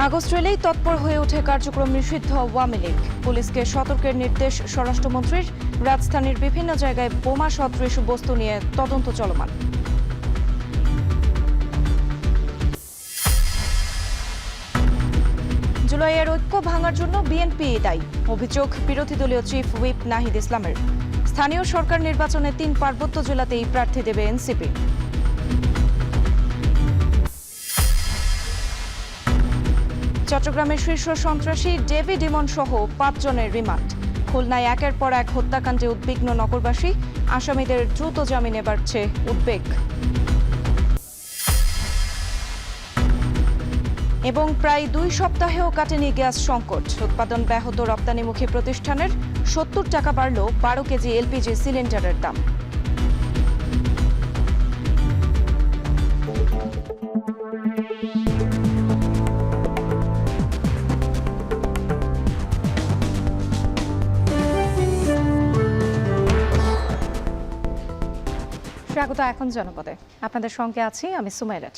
August এলেই তৎপর হয়ে ওঠে কার্যক্রম নিষিদ্ধ আওয়ামী লীগ। পুলিশকে সতর্কের নির্দেশ স্বরাষ্ট্রমন্ত্রীর। রাজধানীর বিভিন্ন জায়গায় বোমা সদৃশ বস্তু নিয়ে তদন্ত চলমান। জুলাইয়ের ঐক্য ভাঙার জন্য বিএনপি দায়ী, অভিযোগ বিরোধী দলীয় চিফ হুইপ নাহিদ ইসলামের। স্থানীয় সরকার নির্বাচনে 3 পার্বত্য জেলাতেই প্রার্থী দেবে এনসিপি। চট্টগ্রামের শীর্ষ সন্ত্রাসী ডেভিড ইমন সহ 5 জনের রিমান্ড। খুলনায় একের পর এক হত্যাকাণ্ডে উদ্বিগ্ন নগরবাসী। আসামিদের দ্রুত জামিনে বাড়ছে উদ্বেগ। এবং প্রায় 2 সপ্তাহেও কাটেনি গ্যাস সংকট। উৎপাদন ব্যাহত রপ্তানিমুখী প্রতিষ্ঠানের। 70 টাকা বাড়ল 12 কেজি এলপিজি সিলিন্ডারের দাম। স্বাগত এখন জনপদে। আপনাদের সঙ্গে আছি আমি সুমাইরা।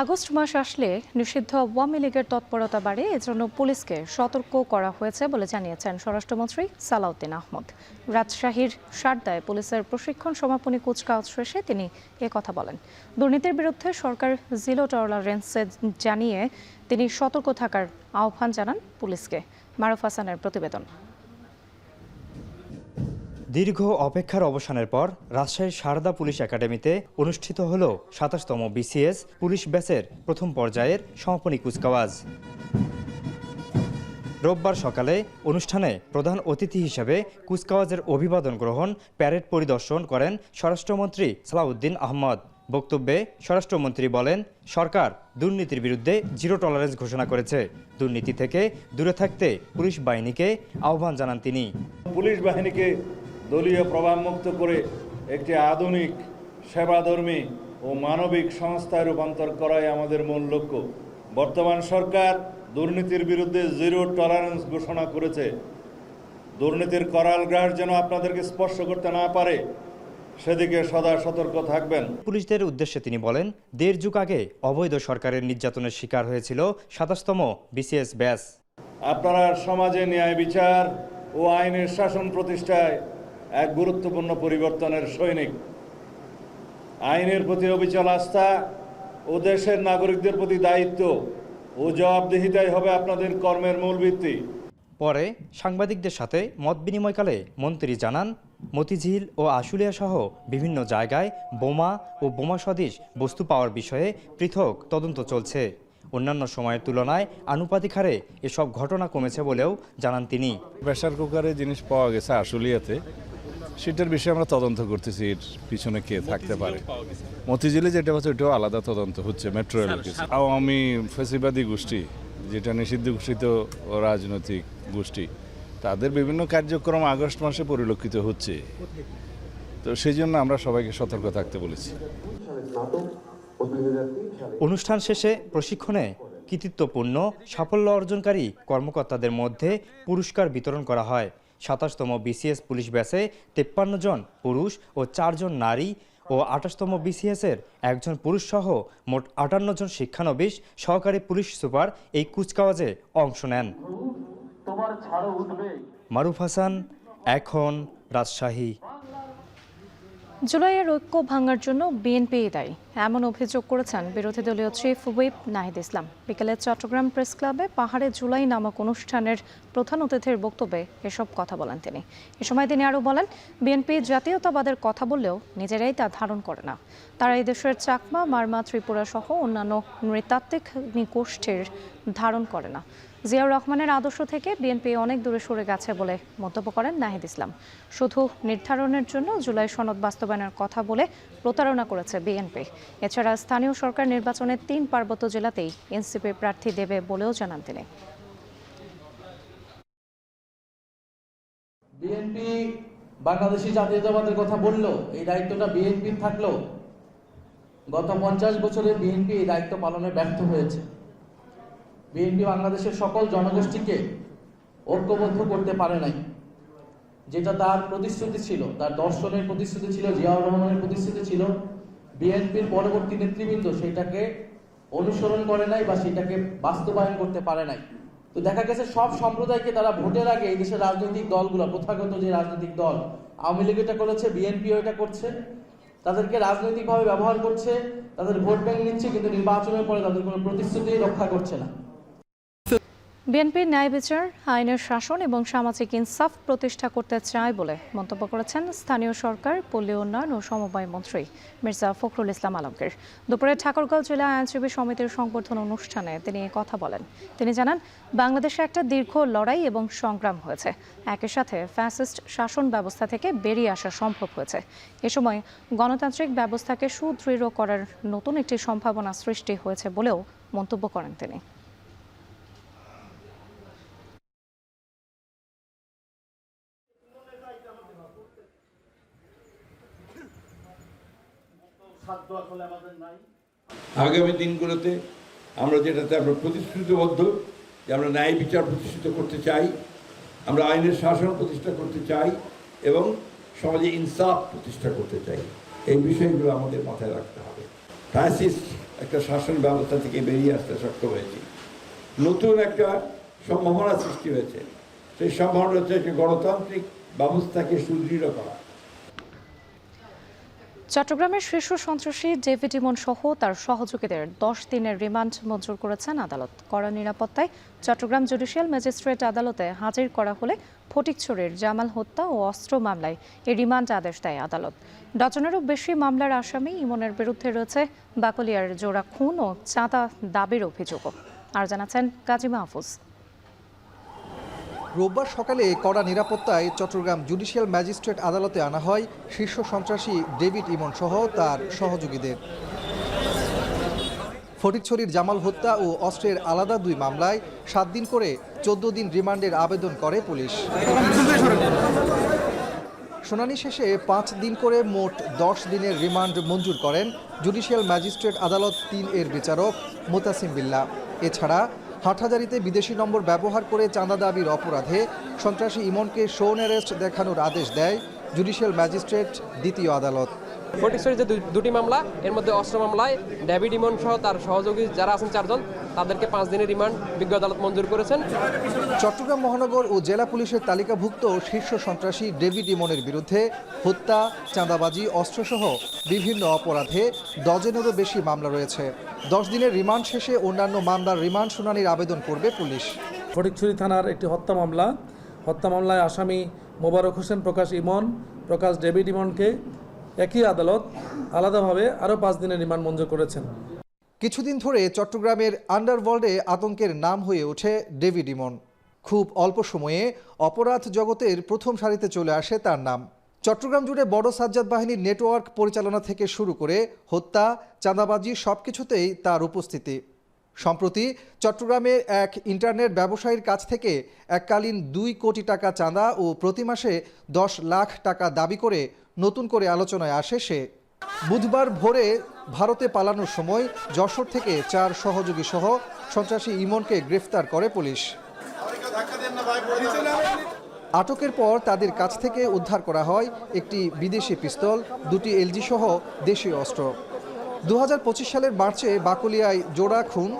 আগস্ট মাস আসলে নিষিদ্ধ আওয়ামী লীগের তৎপরতা বাড়ে, এজন্য পুলিশকে সতর্ক করা হয়েছে বলে জানিয়েছেন স্বরাষ্ট্রমন্ত্রী সালাউদ্দিন আহমদ। রাজশাহীর সারদায় পুলিশের প্রশিক্ষণ সমাপনী কুচকাওয়াজ শেষে তিনি কথা বলেন। দুর্নীতির বিরুদ্ধে সরকার জিরো টলারেন্সে জানিয়ে তিনি সতর্ক থাকার আহ্বান জানান পুলিশকে। মারুফ হাসানের প্রতিবেদন। দীর্ঘ অপেক্ষার অবসানের পর রাজশাহীর সারদা পুলিশ একাডেমিতে অনুষ্ঠিত হল 27তম বিসিএস পুলিশ ব্যাচের প্রথম পর্যায়ের সমাপনী কুচকাওয়াজ। রোববার সকালে অনুষ্ঠানে প্রধান অতিথি হিসেবে কুচকাওয়াজের অভিবাদন গ্রহণ প্যারেড পরিদর্শন করেন স্বরাষ্ট্রমন্ত্রী সালাউদ্দিন আহমদ। বক্তব্যে স্বরাষ্ট্রমন্ত্রী বলেন, সরকার দুর্নীতির বিরুদ্ধে জিরো টলারেন্স ঘোষণা করেছে। দুর্নীতি থেকে দূরে থাকতে পুলিশ বাহিনীকে আহ্বান জানান তিনি। পুলিশ বাহিনীকে দলীয় প্রভাবমুক্ত করে একটি আধুনিক সেবাধর্মী ও মানবিক সংস্থায় রূপান্তর করাই আমাদের মূল লক্ষ্য। বর্তমান সরকার দুর্নীতির বিরুদ্ধে জিরো টলারেন্স ঘোষণা করেছে। দুর্নীতির করাল গ্রাস যেন আপনাদেরকে স্পর্শ করতে না পারে, সেদিকে সদা সতর্ক থাকবেন। পুলিশদের উদ্দেশ্যে তিনি বলেন, 1.5 যুগ আগে অবৈধ সরকারের নির্যাতনের শিকার হয়েছিল 27তম বিসিএস ব্যাচ। আপনারা সমাজে ন্যায় বিচার ও আইনের শাসন প্রতিষ্ঠায় এক গুরুত্বপূর্ণ পরিবর্তনের সৈনিক। আইনের প্রতি অবিচল আস্থা ও দেশের নাগরিকদের প্রতি দায়িত্ব ও জবাবদিহিতাই হবে আপনাদের কর্মের মূল ভিত্তি। পরে সাংবাদিকদের সাথে মত বিনিময়কালে মন্ত্রী জানান, মতিঝিল ও আশুলিয়া সহ বিভিন্ন জায়গায় বোমা ও বোমা সদৃশ বস্তু পাওয়ার বিষয়ে পৃথক তদন্ত চলছে। অন্যান্য সময়ের তুলনায় আনুপাতিক হারে এসব ঘটনা কমেছে বলেও জানান তিনি। প্রেসার কুকারে জিনিস পাওয়া গেছে আশুলিয়াতে, সেটার বিষয়ে আমরা তদন্ত করতেছি, এর পিছনে কে থাকতে পারে। মতিঝিলে যেটা হচ্ছে ওটাও আলাদা তদন্ত হচ্ছে মেট্রো রেলের কিছু। আওয়ামী ফ্যাসিবাদী গোষ্ঠী, যেটা নিষিদ্ধ ঘোষিত রাজনৈতিক গোষ্ঠী, তাদের বিভিন্ন কার্যক্রম আগস্ট মাসে পরিলক্ষিত হচ্ছে। তো সেই জন্য আমরা সবাইকে সতর্ক থাকতে বলেছি। অনুষ্ঠান শেষে প্রশিক্ষণে কৃতিত্বপূর্ণ সাফল্য অর্জনকারী কর্মকর্তাদের মধ্যে পুরস্কার বিতরণ করা হয়। 27তম বিসিএস পুলিশ ব্যাচে 53 জন পুরুষ ও 4 জন নারী ও 28তম বিসিএসের 1 জন পুরুষ সহ মোট 58 জন শিক্ষানবিশ সহকারী পুলিশ সুপার এই কুচকাওয়াজে অংশ নেন। মারুফ হাসান, এখন, রাজশাহী। জুলাইয়ের ঐক্য ভাঙার জন্য বিএনপি দায়ী, এমন অভিযোগ করেছেন বিরোধী দলীয় চিফ হুইপ নাহিদ ইসলাম। বিকেলে চট্টগ্রাম প্রেস ক্লাবে পাহাড়ে জুলাই নামক অনুষ্ঠানের প্রধান অতিথির বক্তব্যে এসব কথা বলেন তিনি। এ সময় তিনি আরও বলেন, বিএনপি জাতীয়তাবাদের কথা বললেও নিজেরাই তা ধারণ করে না। তারা এই দেশের চাকমা, মারমা, ত্রিপুরা সহ অন্যান্য নৃতাত্ত্বিক গোষ্ঠীর ধারণ করে না। জিয়াউর রহমানের আদর্শ থেকে বিএনপি অনেক দূরে সরে গেছে বলে মন্তব্য করেন নাহিদ ইসলাম। শুধু নির্ধারণের জন্য জুলাই সনদ বাস্তবায়নের কথা বলে প্রতারণা করেছে বিএনপি। এছাড়া স্থানীয় সরকার নির্বাচনে 3 পার্বত্য জেলাতেই এনসিপি প্রার্থী দেবে বলেও জানান তিনি। বিএনপি বাংলাদেশি জাতীয়তাবাদের কথা বললো, এই দায়িত্বটা বিএনপির থাকলো। গত 50 বছরে বিএনপি এই দায়িত্ব পালনে ব্যর্থ হয়েছে। বিএনপি বাংলাদেশের সকল জনগোষ্ঠীকে ঐক্যবদ্ধ করতে পারে নাই, যেটা তার প্রতিশ্রুতি ছিল, তার দর্শনের প্রতিশ্রুতি ছিল, জিয়াউর রহমানের প্রতিশ্রুতি ছিল। বিএনপির পরবর্তী নেতৃবৃন্দ সেটাকে অনুসরণ করে নাই বা সেটাকে বাস্তবায়ন করতে পারে নাই। তো দেখা গেছে সব সম্প্রদায়কে তারা ভোটের আগে এই দেশের রাজনৈতিক দলগুলো, প্রথাগত যে রাজনৈতিক দল, আওয়ামী লীগ এটা করেছে, বিএনপিও এটা করছে, তাদেরকে রাজনৈতিকভাবে ব্যবহার করছে, তাদের ভোট ব্যাংক নিচ্ছে, কিন্তু নির্বাচনের পরে তাদের কোনো প্রতিশ্রুতি রক্ষা করছে না। বিএনপি ন্যায় বিচার, আইনের শাসন এবং সামাজিক ইনসাফ প্রতিষ্ঠা করতে চায় বলে মন্তব্য করেছেন স্থানীয় সরকার, পল্লী উন্নয়ন ও সমবায় মন্ত্রী মির্জা ফখরুল ইসলাম আলমগীর। দুপুরে ঠাকুরগাঁও জেলা আইনজীবী সমিতির সংবর্ধনা অনুষ্ঠানে তিনি কথা বলেন। তিনি জানান, বাংলাদেশে একটা দীর্ঘ লড়াই এবং সংগ্রাম হয়েছে। একই সাথে ফ্যাসিস্ট শাসন ব্যবস্থা থেকে বেরিয়ে আসা সম্ভব হয়েছে। এ সময় গণতান্ত্রিক ব্যবস্থাকে সুদৃঢ় করার নতুন একটি সম্ভাবনা সৃষ্টি হয়েছে বলেও মন্তব্য করেন তিনি। আগামী দিনগুলোতে আমরা যেটাতে আমরা প্রতিশ্রুতিবদ্ধ যে আমরা ন্যায় বিচার প্রতিষ্ঠিত করতে চাই, আমরা আইনের শাসন প্রতিষ্ঠা করতে চাই এবং সমাজে ইনসাফ প্রতিষ্ঠা করতে চাই। এই বিষয়গুলো আমাদের মাথায় রাখতে হবে। ফ্যাসিস্ট একটা শাসন ব্যবস্থা থেকে বেরিয়ে আসতে সক্ষম হয়েছি, নতুন একটা সম্ভাবনা সৃষ্টি হয়েছে। সেই সম্ভাবনা হচ্ছে একটা গণতান্ত্রিক ব্যবস্থাকে সুদৃঢ় করা। চট্টগ্রামের শীর্ষ সন্ত্রাসী ডেভিড ইমন সহ তার সহযোগীদের 10 দিনের রিমান্ড মঞ্জুর করেছেন আদালত। কড়া নিরাপত্তায় চট্টগ্রাম জুডিশিয়াল ম্যাজিস্ট্রেট আদালতে হাজির করা হলে ফটিকছড়ির জামাল হত্যা ও অস্ত্র মামলায় এই রিমান্ড আদেশ দেয় আদালত। ডজনেরও বেশি মামলার আসামি ইমনের বিরুদ্ধে রয়েছে বাকলিয়ার জোড়া খুন ও চাঁদা দাবির অভিযোগও। আর জানাচ্ছেন কাজী মাহফুজ। রোববার সকালে কড়া নিরাপত্তায় চট্টগ্রাম জুডিশিয়াল ম্যাজিস্ট্রেট আদালতে আনা হয় শীর্ষ সন্ত্রাসী ডেভিড ইমন সহ তার সহযোগীদের। ফটিকছড়ির জামাল হত্যা ও অস্ত্রের আলাদা 2 মামলায় 7 দিন করে 14 দিন রিমান্ডের আবেদন করে পুলিশ। শুনানি শেষে 5 দিন করে মোট 10 দিনের রিমান্ড মঞ্জুর করেন জুডিশিয়াল ম্যাজিস্ট্রেট আদালত 3 এর বিচারক মোতাসিম বিল্লাহ। এছাড়া হাটহাজারীতে বিদেশি নম্বর ব্যবহার করে চাঁদা দাবির অপরাধে সন্ত্রাসী ইমনকে শোন অ্যারেস্ট দেখানোর আদেশ দেয় জুডিশিয়াল ম্যাজিস্ট্রেট দ্বিতীয় আদালত। ফটিকছড়ির যে 2টি মামলা, এর মধ্যে অস্ত্র মামলায় ডেভিড ইমন সহ তার সহযোগী যারা আছেন 4 জন, তাদেরকে 5 দিনের রিমান্ড বিজ্ঞ আদালত মঞ্জুর করেছেন। চট্টগ্রাম মহানগর ও জেলা পুলিশের তালিকাভুক্ত শীর্ষ সন্ত্রাসী ডেভিড ইমনের বিরুদ্ধে হত্যা, চাঁদাবাজি, অস্ত্রসহ বিভিন্ন অপরাধে ডজনেরও বেশি মামলা রয়েছে। 10 দিনের রিমান্ড শেষে অন্যান্য মামলার রিমান্ড শুনানির আবেদন করবে পুলিশ। ফটিকছড়ি থানার একটি হত্যা মামলায় আসামি মোবারক হোসেন প্রকাশ ইমন, প্রকাশ ডেভিড ইমনকে একই আদালত আলাদাভাবে আরও 5 দিনের রিমান্ড মঞ্জুর করেছেন। কিছুদিন ধরে চট্টগ্রামের আন্ডারওয়ার্ল্ডে আতঙ্কের নাম হয়ে ওঠে ডেভিড ইমন। খুব অল্প সময়ে অপরাধ জগতের প্রথম সারিতে চলে আসে তার নাম। চট্টগ্রাম জুড়ে বড় সাজ্জাদ বাহিনীর নেটওয়ার্ক পরিচালনা থেকে শুরু করে হত্যা, চাঁদাবাজি সবকিছুতেই তার উপস্থিতি। সম্প্রতি চট্টগ্রামের এক ইন্টারনেট ব্যবসায়ীর কাছ থেকে এককালীন 2 কোটি টাকা চাঁদা ও প্রতি মাসে 10 লাখ টাকা দাবি করে নতুন করে আলোচনায় আসে সে। বুধবার ভোরে ভারতে পালানোর সময় যশোর থেকে 4 সহযোগী সহ সন্ত্রাসী ইমনকে গ্রেফতার করে পুলিশ। আটকের পর তাদের কাছ থেকে উদ্ধার করা হয় একটি বিদেশি পিস্তল, 2টি এলজি সহ দেশীয় অস্ত্র। 2025 সালের মার্চে বাকলিয়ায় জোড়া খুন,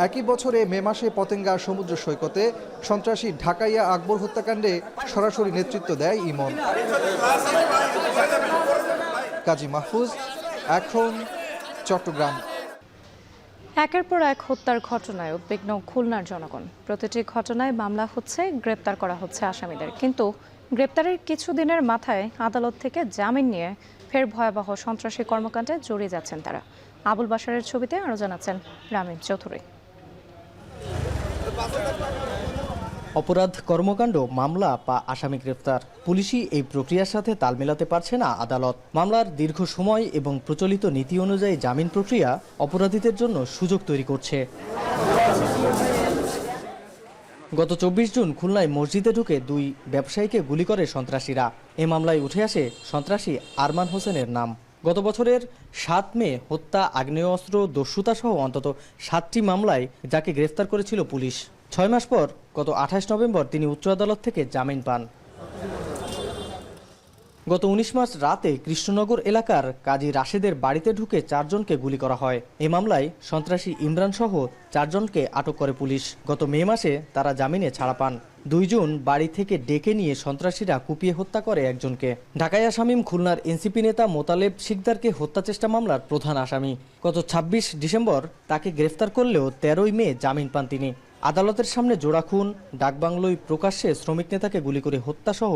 একই বছরে মে মাসে পতেঙ্গা সমুদ্র সৈকতে সন্ত্রাসী ঢাকাইয়া আকবর হত্যাকাণ্ডে সরাসরি নেতৃত্ব দেয় ইমন। কাজী মাহফুজ, এখন চট্টগ্রাম। একের পর এক হত্যার ঘটনায় উদ্বিগ্ন খুলনার জনগণ। প্রতিটি ঘটনায় মামলা হচ্ছে, গ্রেপ্তার করা হচ্ছে আসামিদের, কিন্তু গ্রেপ্তারের কিছুদিনের মাথায় আদালত থেকে জামিন নিয়ে ফের ভয়াবহ সন্ত্রাসী কর্মকাণ্ডে জড়িয়ে যাচ্ছেন তারা। আবুল বাশারের ছবিতে আরও জানাচ্ছেন রামিম চৌধুরী। অপরাধ কর্মকাণ্ড, মামলা বা আসামি গ্রেফতার, পুলিশই এই প্রক্রিয়ার সাথে তাল মেলাতে পারছে না আদালত। মামলার দীর্ঘ সময় এবং প্রচলিত নীতি অনুযায়ী জামিন প্রক্রিয়া অপরাধীদের জন্য সুযোগ তৈরি করছে। গত 24 জুন খুলনায় মসজিদে ঢুকে 2 ব্যবসায়ীকে গুলি করে সন্ত্রাসীরা। এ মামলায় উঠে আসে সন্ত্রাসী আরমান হোসেনের নাম। গত বছরের 7 মে হত্যা, আগ্নেয়াস্ত্র, দস্যুতা সহ অন্তত 7টি মামলায় যাকে গ্রেফতার করেছিল পুলিশ। 6 মাস পর গত 28 নভেম্বর তিনি উচ্চ আদালত থেকে জামিন পান। গত ১৯ মার্চ রাতে কৃষ্ণনগর এলাকার কাজী রাশেদের বাড়িতে ঢুকে ৪ জনকে গুলি করা হয়। এ মামলায় সন্ত্রাসী ইমরান সহ ৪ জনকে আটক করে পুলিশ। গত মে মাসে তারা জামিনে ছাড়া পান। ২ জুন বাড়ি থেকে ডেকে নিয়ে সন্ত্রাসীরা কুপিয়ে হত্যা করে একজনকে। ঢাকায় শামীম খুলনার এনসিপি নেতা মোতালেব শিকদারকে হত্যা চেষ্টা মামলার প্রধান আসামি। গত ২৬ ডিসেম্বর তাকে গ্রেফতার করলেও ১৩ই মে জামিন পান তিনি। আদালতের সামনে জোড়া খুন, ডাকবাংলোয় প্রকাশ্যে শ্রমিক নেতাকে গুলি করে হত্যাসহ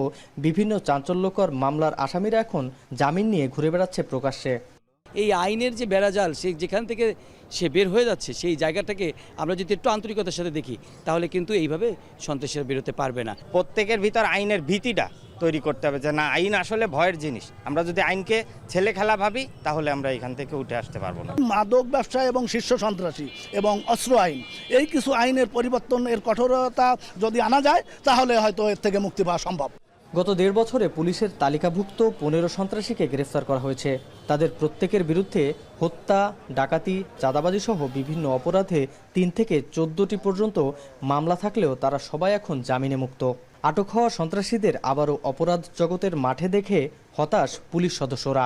বিভিন্ন চাঞ্চল্যকর মামলার আসামিরা এখন জামিন নিয়ে ঘুরে বেড়াচ্ছে প্রকাশ্যে। এই আইনের যে বেড়াজাল সে যেখান থেকে সে বের হয়ে যাচ্ছে সেই জায়গাটাকে আমরা যদি একটু আন্তরিকতার সাথে দেখি তাহলে কিন্তু এইভাবে সন্ত্রাসীরা বেরোতে পারবে না। প্রত্যেকের ভিতর আইনের ভীতিটা তৈরি করতে হবে যে না, আইন আসলে ভয়ের জিনিস। আমরা যদি আইনকে ছেলে খেলা ভাবি তাহলে আমরা এখান থেকে উঠে আসতে পারবো না। মাদক ব্যবসা এবং শীর্ষ সন্ত্রাসী এবং অস্ত্র আইন, এই কিছু আইনের পরিবর্তন, এর কঠোরতা যদি আনা যায় তাহলে হয়তো এর থেকে মুক্তি পাওয়া সম্ভব। গত ১.৫ বছরে পুলিশের তালিকাভুক্ত ১৫ সন্ত্রাসীকে গ্রেফতার করা হয়েছে। তাদের প্রত্যেকের বিরুদ্ধে হত্যা, ডাকাতি, চাঁদাবাজি সহ বিভিন্ন অপরাধে ৩ থেকে ১৪টি পর্যন্ত মামলা থাকলেও তারা সবাই এখন জামিনে মুক্ত। আটক হওয়া সন্ত্রাসীদের আবারও অপরাধ জগতের মাঠে দেখে হতাশ পুলিশ সদস্যরা।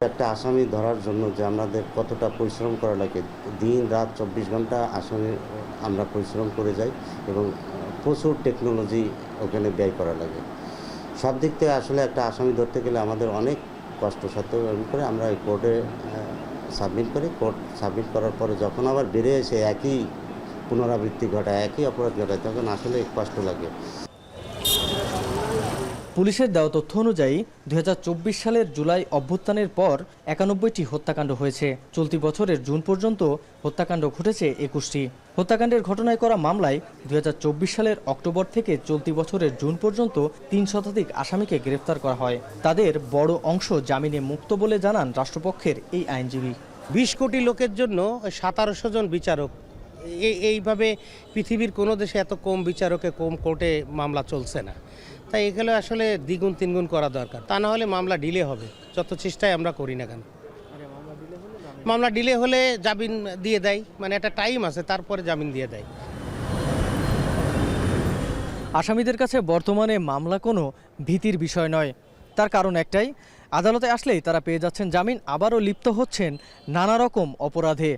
একটা আসামি ধরার জন্য যে আমাদের কতটা পরিশ্রম করা লাগে, দিন রাত ২৪ ঘন্টা আসামি আমরা পরিশ্রম করে যাই এবং প্রচুর টেকনোলজি ওখানে ব্যয় করা লাগে। সব দিক থেকে আসলে একটা আসামি ধরতে গেলে আমাদের অনেক কষ্ট সাধ্য করে আমরা এই কোর্টে সাবমিট করি। কোর্ট সাবমিট করার পরে যখন আবার বেড়ে এসে একই পুনরাবৃত্তি ঘটায়, একই অপরাধ ঘটায়, তখন আসলে কষ্ট লাগে। পুলিশের দেওয়া তথ্য অনুযায়ী ২০২৪ সালের জুলাই অভ্যুত্থানের পর ৯১টি হত্যাকাণ্ড হয়েছে। চলতি বছরের জুন পর্যন্ত হত্যাকাণ্ড ঘটেছে ২১টি। হত্যাকাণ্ডের ঘটনায় করা মামলায় ২০২৪ সালের অক্টোবর থেকে চলতি বছরের জুন পর্যন্ত ৩ শতাধিক আসামিকে গ্রেফতার করা হয়। তাদের বড় অংশ জামিনে মুক্ত বলে জানান রাষ্ট্রপক্ষের এই আইনজীবী। ২০ কোটি লোকের জন্য ১৭০০ জন বিচারক, এইভাবে পৃথিবীর কোনো দেশে এত কম বিচারকে কম কোর্টে মামলা চলছে না। তাই এগুলো আসলে দ্বিগুণ তিনগুণ করা দরকার, তা না হলে মামলা ডিলে হবে, যত চেষ্টাই আমরা করি না কেন। মামলা ডিলে হলে জামিন দিয়ে দেয়, মানে একটা টাইম আছে, তারপরে জামিন দিয়ে দেয়। আসামিদের কাছে বর্তমানে মামলা কোনো ভীতির বিষয় নয়। তার কারণ একটাই, আদালতে আসলেই তারা পেয়ে যাচ্ছেন জামিন, আবারও লিপ্ত হচ্ছেন নানা রকম অপরাধে।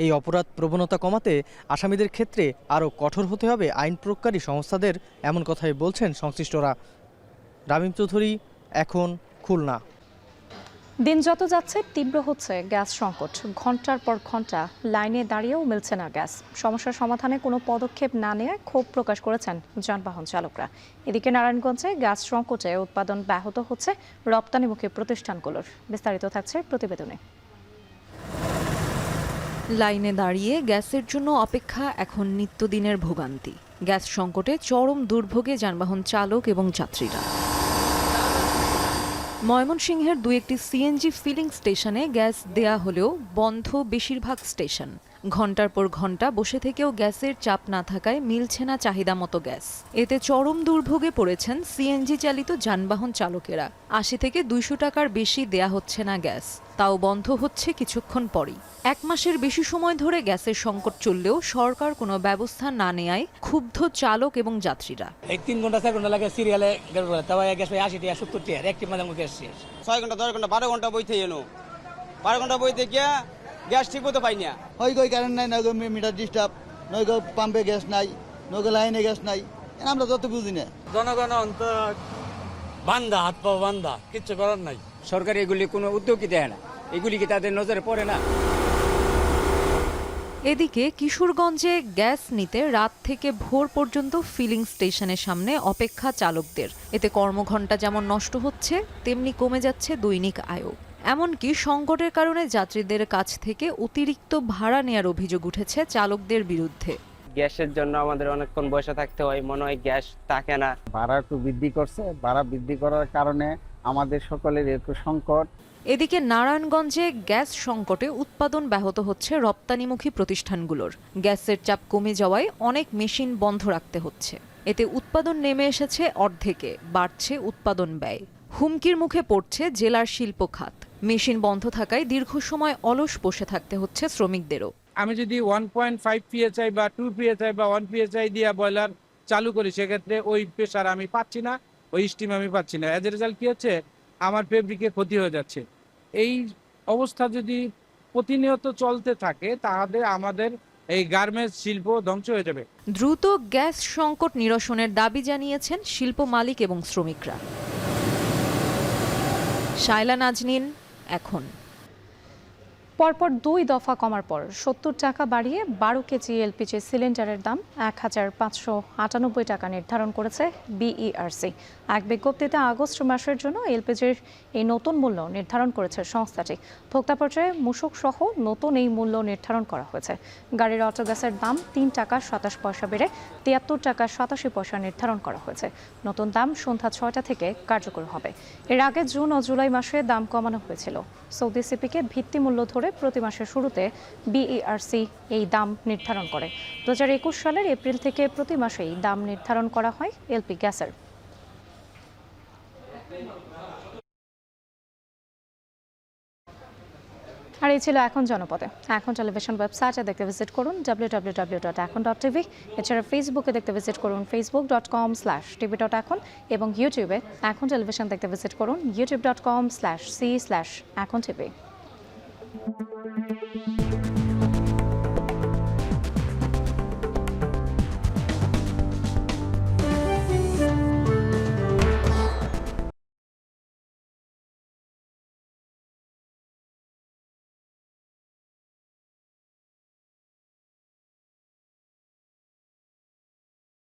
এই অপরাধ প্রবণতা কমাতে আসামিদের ক্ষেত্রে আরও কঠোর হতে হবে আইন প্রয়োগকারী সংস্থাদের, এমন কথাই বলছেন সংশ্লিষ্টরা। রামিম চৌধুরী, এখন, খুলনা। দিন যত যাচ্ছে তীব্র হচ্ছে গ্যাস সংকট। ঘন্টার পর ঘন্টা লাইনে দাঁড়িয়েও মিলছে না গ্যাস। সমস্যার সমাধানে কোনো পদক্ষেপ না নেওয়ায় ক্ষোভ প্রকাশ করেছেন যানবাহন চালকরা। এদিকে নারায়ণগঞ্জে গ্যাস সংকটে উৎপাদন ব্যাহত হচ্ছে রপ্তানিমুখী প্রতিষ্ঠানগুলোর। বিস্তারিত থাকছে প্রতিবেদনে। লাইনে দাঁড়িয়ে গ্যাসের জন্য অপেক্ষা এখন নিত্যদিনের ভোগান্তি। গ্যাস সংকটে চরম দুর্ভোগে যানবাহন চালক এবং যাত্রীরা। ময়মনসিংহের ২-১টি সিএনজি ফিলিং স্টেশনে গ্যাস দেয়া হলেও বন্ধ বেশিরভাগ স্টেশন। ঘন্টার পর ঘন্টা বসে থেকেও গ্যাসের চাপ না থাকায় মিলছে না চাহিদা মতো গ্যাস। এতে চরম দুর্ভোগে পড়েছেন সিএনজি চালিত যানবাহন চালকেরা। ৮০ থেকে ২০০ টাকার বেশি দেয়া হচ্ছে না গ্যাস, তাও বন্ধ হচ্ছে কিছুক্ষণ পরই। ১ মাসের বেশি সময় ধরে গ্যাসের সংকট চললেও সরকার কোনো ব্যবস্থা না নেয়ায় ক্ষুব্ধ চালক এবং যাত্রীরা। ৩ ঘন্টা ৪ ঘন্টা লাগে সিরিয়ালে গ্যাস ৮০ টাকা ৭০ টাকা একটি মাঝে গ্যাস শেষ। ৬ ঘন্টা ১০ ঘন্টা ১২ ঘন্টা বইতে এলো, ১২ ঘন্টা বইতে গিয়া গ্যাস ঠিক মতো পাই না। হয় কারেন্ট নাই, নয়তো মিটার ডিস্টার্ব, নয়তো পাম্পে গ্যাস নাই, নয়তো লাইনে গ্যাস নাই, আমরা যত বুঝি না। জনগণ অন্তর বান্ধা, হাত পা বান্ধা, কিচ্ছু করার নাই। সরকার এগুলি কোনো উদ্যোগই দেয় না, এগুলি কি তাদের নজরে পড়ে না? এদিকে কিশোরগঞ্জে গ্যাস নিতে রাত থেকে ভোর পর্যন্ত ফিলিং স্টেশনের সামনে অপেক্ষা চালকদের। এতে কর্মঘণ্টা যেমন নষ্ট হচ্ছে, তেমনি কমে যাচ্ছে দৈনিক আয়ও। এমনকি সংকটের কারণে যাত্রীদের কাছ থেকে অতিরিক্ত ভাড়া নেয়ার অভিযোগ উঠেছে চালকদের বিরুদ্ধে। গ্যাসের জন্য আমাদের অনেকক্ষণ বসে থাকতে হয়, মনে হয় গ্যাস থাকে না। ভাড়া একটু বৃদ্ধি করছে, ভাড়া বৃদ্ধি করার কারণে আমাদের সকলের একটু সংকট। এদিকে নারায়ণগঞ্জে গ্যাস সংকটে উৎপাদন ব্যাহত হচ্ছে রপ্তানিমুখী প্রতিষ্ঠানগুলোর। গ্যাসের চাপ কমে যাওয়ায় অনেক মেশিন বন্ধ রাখতে হচ্ছে। এতে উৎপাদন নেমে এসেছে অর্ধেকে, বাড়ছে উৎপাদন ব্যয়। হুমকির মুখে পড়ছে জেলার শিল্প খাত। মেশিন বন্ধ থাকায় দীর্ঘ সময় অলস বসে থাকতে হচ্ছে শ্রমিকদেরও। আমি যদি 1.5 PSI বা 2 PSI বা 1 PSI দিয়ে বয়লার চালু করি, সেক্ষেত্রে ওই প্রেশার আমি পাচ্ছি না, ওই স্টিম আমি পাচ্ছি না। এজ এ রেজাল্ট কি হচ্ছে, আমার ফেব্রিকে ক্ষতি হয়ে যাচ্ছে। এই অবস্থা যদি প্রতিনিয়ত চলতে থাকে তাহলে আমাদের এই গার্মেন্টস শিল্প ধ্বংস হয়ে যাবে। দ্রুত গ্যাস সংকট নিরসনের দাবি জানিয়েছেন শিল্প মালিক এবং শ্রমিকরা। শায়লা নাজনীন, এখন। পরপর 2 দফা কমার পর 70 টাকা বাড়িয়ে 12 কেজি এলপিজি সিলিন্ডারের দাম 1598 টাকা নির্ধারণ করেছে বিইআরসি। এক বিজ্ঞপ্তিতে আগস্ট মাসের জন্য এলপিজির এই নতুন মূল্য নির্ধারণ করেছে সংস্থাটি। ভোক্তা পর্যায়ে মূসক সহ নতুন এই মূল্য নির্ধারণ করা হয়েছে। গাড়ির অটো গ্যাসের দাম 3 টাকা 27 পয়সা বেড়ে 73 টাকা 87 পয়সা নির্ধারণ করা হয়েছে। নতুন দাম সন্ধ্যা 6টা থেকে কার্যকর হবে। এর আগে জুন ও জুলাই মাসে দাম কমানো হয়েছিল। সৌদি সিপিকে ভিত্তিমূল্য ধরে প্রতি মাসের শুরুতে বিইআরসি এই দাম নির্ধারণ করে। 2021 সালের এপ্রিল থেকে প্রতি মাসেই দাম নির্ধারণ করা হয় এলপি গ্যাসের। আর এই ছিল এখন জনপদে। এখন টেলিভিশন ওয়েবসাইটে দেখতে ভিজিট করুন www.ekon.tv। এছাড়া ফেসবুকে দেখতে ভিজিট করুন facebook.com/tv.ekon এবং ইউটিউবে এখন টেলিভিশন দেখতে ভিজিট করুন youtube.com/c/ekontv।